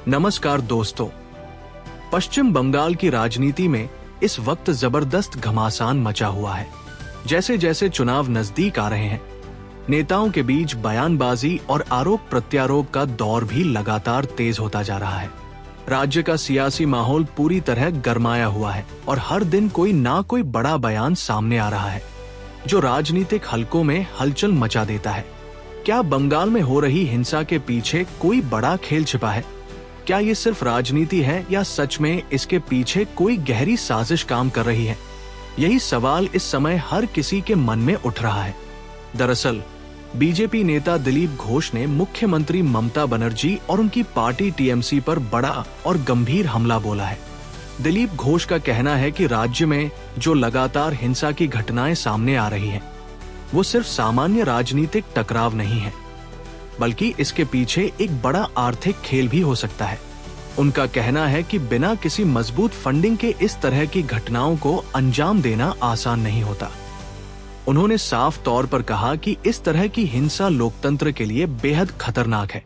नमस्कार दोस्तों। पश्चिम बंगाल की राजनीति में इस वक्त जबरदस्त घमासान मचा हुआ है। जैसे जैसे चुनाव नजदीक आ रहे हैं, नेताओं के बीच बयानबाजी और आरोप प्रत्यारोप का दौर भी लगातार तेज होता जा रहा है। राज्य का सियासी माहौल पूरी तरह गरमाया हुआ है और हर दिन कोई ना कोई बड़ा बयान सामने आ रहा है जो राजनीतिक हलकों में हलचल मचा देता है। क्या बंगाल में हो रही हिंसा के पीछे कोई बड़ा खेल छिपा है? क्या ये सिर्फ राजनीति है या सच में इसके पीछे कोई गहरी साजिश काम कर रही है? यही सवाल इस समय हर किसी के मन में उठ रहा है। दरअसल बीजेपी नेता दिलीप घोष ने मुख्यमंत्री ममता बनर्जी और उनकी पार्टी टीएमसी पर बड़ा और गंभीर हमला बोला है। दिलीप घोष का कहना है कि राज्य में जो लगातार हिंसा की घटनाएं सामने आ रही हैं, वो सिर्फ सामान्य राजनीतिक टकराव नहीं है, बल्कि इसके पीछे एक बड़ा आर्थिक खेल भी हो सकता है। उनका कहना है कि बिना किसी मजबूत फंडिंग के इस तरह की घटनाओं को अंजाम देना आसान नहीं होता। उन्होंने साफ तौर पर कहा कि इस तरह की हिंसा लोकतंत्र के लिए बेहद खतरनाक है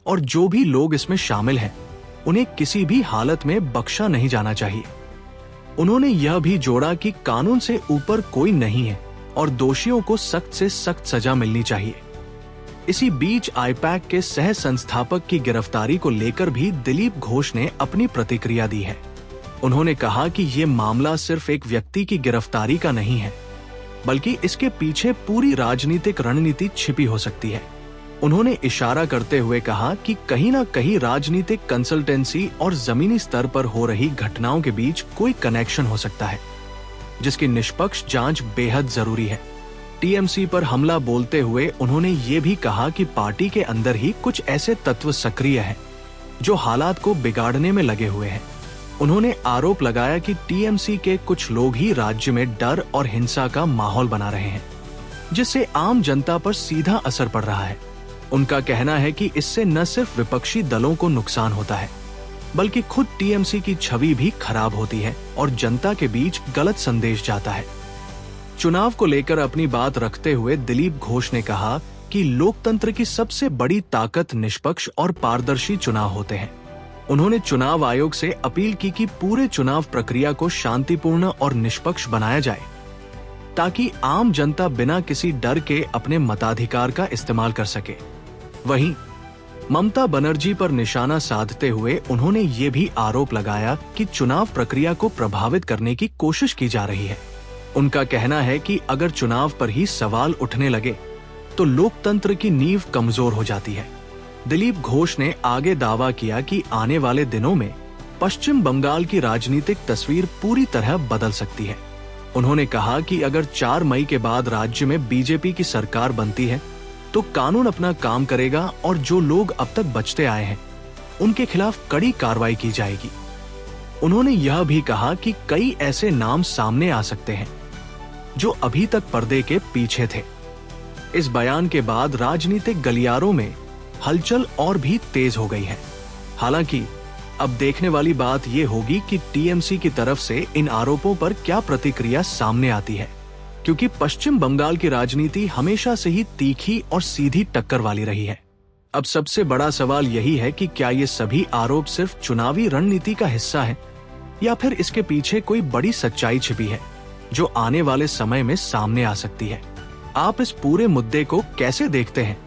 और जो भी लोग इसमें शामिल हैं, उन्हें किसी भी हालत में बख्शा नहीं जाना चाहिए। उन्होंने यह भी जोड़ा कि कानून से ऊपर कोई नहीं है और दोषियों को सख्त से सख्त सजा मिलनी चाहिए। इसी बीच आईपैक के सह संस्थापक की गिरफ्तारी को लेकर भी दिलीप घोष ने अपनी प्रतिक्रिया दी है। उन्होंने कहा कि ये मामला सिर्फ एक व्यक्ति की गिरफ्तारी का नहीं है, बल्कि इसके पीछे पूरी राजनीतिक रणनीति छिपी हो सकती है। उन्होंने इशारा करते हुए कहा कि कहीं ना कहीं राजनीतिक कंसल्टेंसी और जमीनी स्तर पर हो रही घटनाओं के बीच कोई कनेक्शन हो सकता है, जिसकी निष्पक्ष जांच बेहद जरूरी है। टीएमसी पर हमला बोलते हुए उन्होंने ये भी कहा कि पार्टी के अंदर ही कुछ ऐसे तत्व सक्रिय हैं जो हालात को बिगाड़ने में लगे हुए हैं। उन्होंने आरोप लगाया कि टीएमसी के कुछ लोग ही राज्य में डर और हिंसा का माहौल बना रहे हैं, जिससे आम जनता पर सीधा असर पड़ रहा है। उनका कहना है कि इससे न सिर्फ विपक्षी दलों को नुकसान होता है, बल्कि खुद टीएमसी की छवि भी खराब होती है और जनता के बीच गलत संदेश जाता है। चुनाव को लेकर अपनी बात रखते हुए दिलीप घोष ने कहा कि लोकतंत्र की सबसे बड़ी ताकत निष्पक्ष और पारदर्शी चुनाव होते हैं। उन्होंने चुनाव आयोग से अपील की कि पूरे चुनाव प्रक्रिया को शांतिपूर्ण और निष्पक्ष बनाया जाए, ताकि आम जनता बिना किसी डर के अपने मताधिकार का इस्तेमाल कर सके। वहीं ममता बनर्जी पर निशाना साधते हुए उन्होंने ये भी आरोप लगाया कि चुनाव प्रक्रिया को प्रभावित करने की कोशिश की जा रही है। उनका कहना है कि अगर चुनाव पर ही सवाल उठने लगे तो लोकतंत्र की नींव कमजोर हो जाती है। दिलीप घोष ने आगे दावा किया कि आने वाले दिनों में पश्चिम बंगाल की राजनीतिक तस्वीर पूरी तरह बदल सकती है। उन्होंने कहा कि अगर 4 मई के बाद राज्य में बीजेपी की सरकार बनती है तो कानून अपना काम करेगा और जो लोग अब तक बचते आए हैं उनके खिलाफ कड़ी कार्रवाई की जाएगी। उन्होंने यह भी कहा कि कई ऐसे नाम सामने आ सकते हैं जो अभी तक पर्दे के पीछे थे। इस बयान के बाद राजनीतिक गलियारों में हलचल और भी तेज हो गई है। हालांकि अब देखने वाली बात यह होगी कि टीएमसी की तरफ से इन आरोपों पर क्या प्रतिक्रिया सामने आती है, क्योंकि पश्चिम बंगाल की राजनीति हमेशा से ही तीखी और सीधी टक्कर वाली रही है। अब सबसे बड़ा सवाल यही है कि क्या ये सभी आरोप सिर्फ चुनावी रणनीति का हिस्सा है या फिर इसके पीछे कोई बड़ी सच्चाई छिपी है जो आने वाले समय में सामने आ सकती है। आप इस पूरे मुद्दे को कैसे देखते हैं?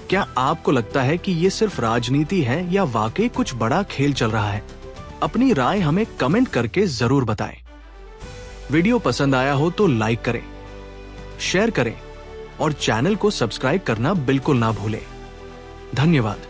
क्या आपको लगता है कि ये सिर्फ राजनीति है या वाकई कुछ बड़ा खेल चल रहा है? अपनी राय हमें कमेंट करके जरूर बताएं। वीडियो पसंद आया हो तो लाइक करें, शेयर करें और चैनल को सब्सक्राइब करना बिल्कुल ना भूलें। धन्यवाद।